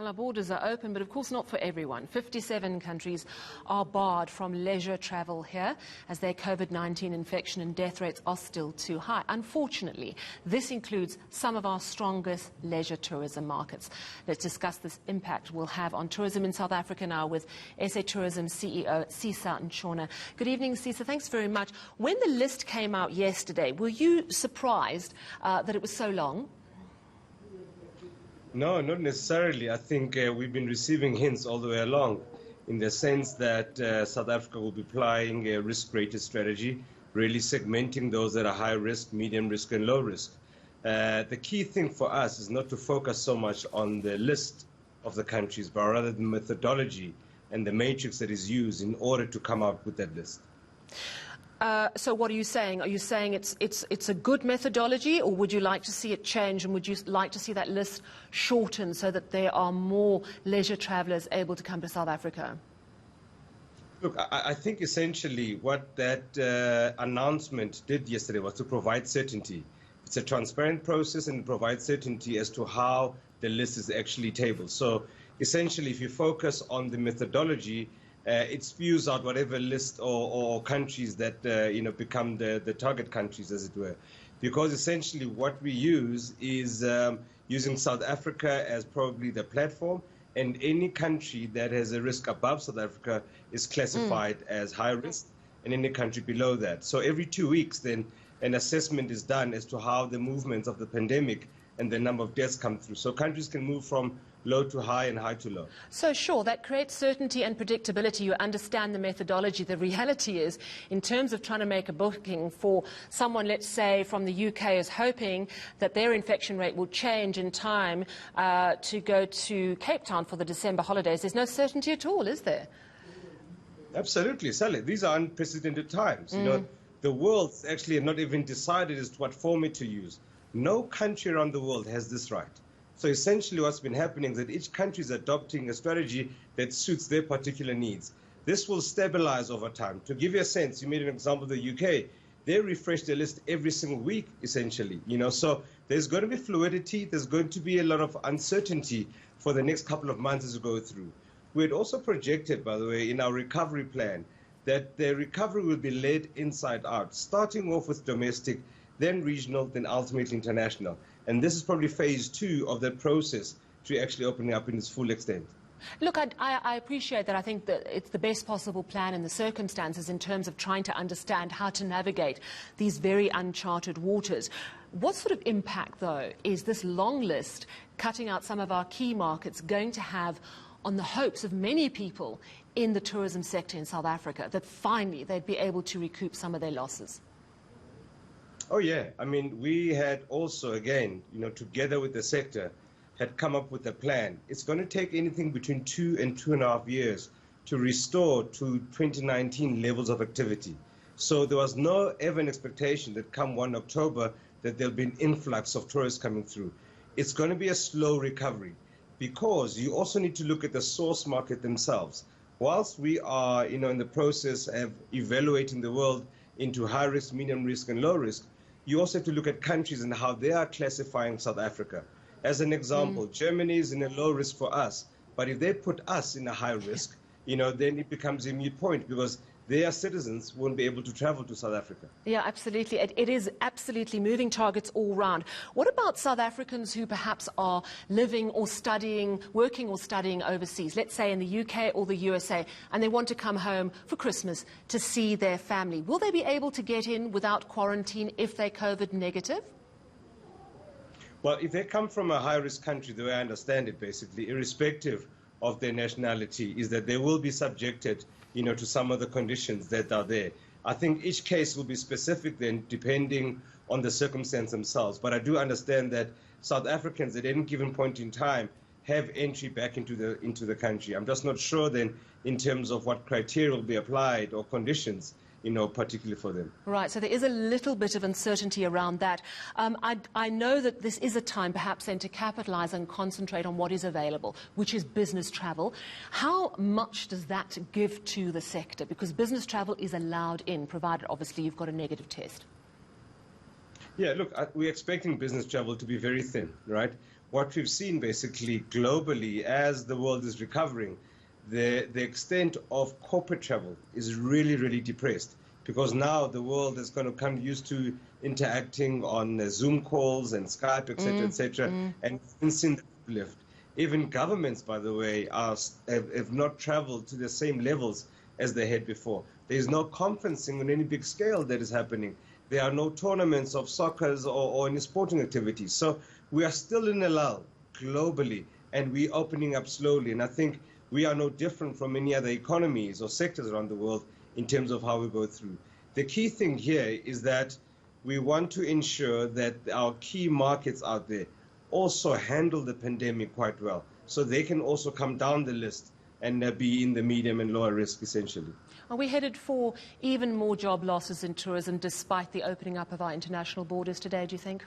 Well, our borders are open, but of course not for everyone. 57 countries are barred from leisure travel here as their COVID-19 infection and death rates are still too high. Unfortunately, this includes some of our strongest leisure tourism markets. Let's discuss this impact we'll have on tourism in South Africa now with SA Tourism CEO Sisa Ntshona. Good evening, Sisa. Thanks very much. When the list came out yesterday, were you surprised that it was so long? No, not necessarily. I think we've been receiving hints all the way along in the sense that South Africa will be applying a risk-rated strategy, really segmenting those that are high risk, medium risk and low risk. The key thing for us is not to focus so much on the list of the countries, but rather the methodology and the matrix that is used in order to come up with that list. So what are you saying? Are you saying it's a good methodology, or would you like to see it change, and would you like to see that list shortened so that there are more leisure travellers able to come to South Africa? Look, I think essentially what that announcement did yesterday was to provide certainty. It's a transparent process and it provides certainty as to how the list is actually tabled. So essentially, if you focus on the methodology, it spews out whatever list or countries that become the target countries, as it were. Because essentially what we use is using South Africa as probably the platform, and any country that has a risk above South Africa is classified as high risk, and any country below that. So every 2 weeks then an assessment is done as to how the movements of the pandemic and the number of deaths come through. So countries can move from low to high and high to low. So sure, that creates certainty and predictability. You understand the methodology. The reality is, in terms of trying to make a booking for someone, let's say, from the UK is hoping that their infection rate will change in time to go to Cape Town for the December holidays, there's no certainty at all, is there? Absolutely, Sally. These are unprecedented times. You know, the world's actually not even decided as to what format to use. No country around the world has this right. So essentially what's been happening is that each country is adopting a strategy that suits their particular needs. This will stabilize over time. To give you a sense, you made an example of the UK. They refresh their list every single week, essentially. So there's going to be fluidity. There's going to be a lot of uncertainty for the next couple of months as we go through. We had also projected, by the way, in our recovery plan, that the recovery will be led inside out, starting off with domestic, then regional, then ultimately international. And this is probably phase 2 of that process to actually opening up in its full extent. Look, I appreciate that. I think that it's the best possible plan in the circumstances in terms of trying to understand how to navigate these very uncharted waters. What sort of impact, though, is this long list, cutting out some of our key markets, going to have on the hopes of many people in the tourism sector in South Africa, that finally they'd be able to recoup some of their losses? Oh, yeah. I mean, we had also, again, together with the sector, had come up with a plan. It's going to take anything between 2 and 2.5 years to restore to 2019 levels of activity. So there was no ever an expectation that come 1 October that there'll be an influx of tourists coming through. It's going to be a slow recovery because you also need to look at the source market themselves. Whilst we are, in the process of evaluating the world into high risk, medium risk and low risk, you also have to look at countries and how they are classifying South Africa. As an example, Germany is in a low risk for us, but if they put us in a high risk, then it becomes a moot point because their citizens won't be able to travel to South Africa. Yeah, absolutely. It is absolutely moving targets all round. What about South Africans who perhaps are living or studying, working or studying overseas, let's say in the UK or the USA, and they want to come home for Christmas to see their family? Will they be able to get in without quarantine if they're COVID negative? Well, if they come from a high-risk country, the way I understand it, basically, irrespective of their nationality, is that they will be subjected, to some of the conditions that are there. I think each case will be specific then, depending on the circumstance themselves. But I do understand that South Africans at any given point in time have entry back into the country. I'm just not sure then in terms of what criteria will be applied or conditions, particularly for them. Right, so there is a little bit of uncertainty around that. I know that this is a time perhaps then to capitalise and concentrate on what is available, which is business travel. How much does that give to the sector? Because business travel is allowed in, provided obviously you've got a negative test. Yeah, look, we're expecting business travel to be very thin, right? what we've seen basically globally as the world is recovering, the extent of corporate travel is really, really depressed, because now the world is going to come used to interacting on Zoom calls and Skype, etc., and seen the uplift. Even governments, by the way, have not traveled to the same levels as they had before. There's no conferencing on any big scale that is happening. There are no tournaments of soccer or any sporting activities. So we are still in a lull globally, and we're opening up slowly. And I think we are no different from any other economies or sectors around the world in terms of how we go through. The key thing here is that we want to ensure that our key markets out there also handle the pandemic quite well, so they can also come down the list and be in the medium and lower risk, essentially. Are we headed for even more job losses in tourism despite the opening up of our international borders today, do you think?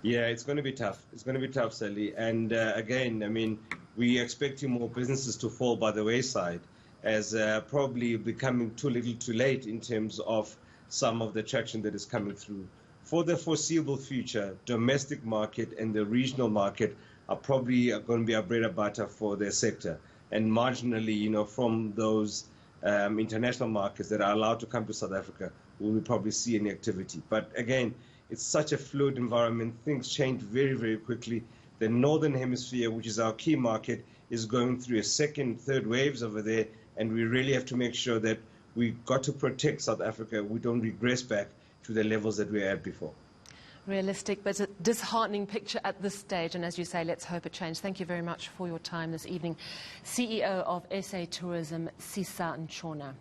Yeah, it's going to be tough. It's going to be tough, Sally. And again, I mean, we're expecting more businesses to fall by the wayside, as probably becoming too little too late in terms of some of the traction that is coming through. For the foreseeable future, domestic market and the regional market are probably going to be our bread and butter for their sector. And marginally, from those international markets that are allowed to come to South Africa, we will probably see any activity. But again, it's such a fluid environment. Things change very, very quickly. The Northern Hemisphere, which is our key market, is going through a second, third waves over there. And we really have to make sure that we've got to protect South Africa. We don't regress back to the levels that we were at before. Realistic, but a disheartening picture at this stage. And as you say, let's hope it changes. Thank you very much for your time this evening. CEO of SA Tourism, Sisa Ntshona.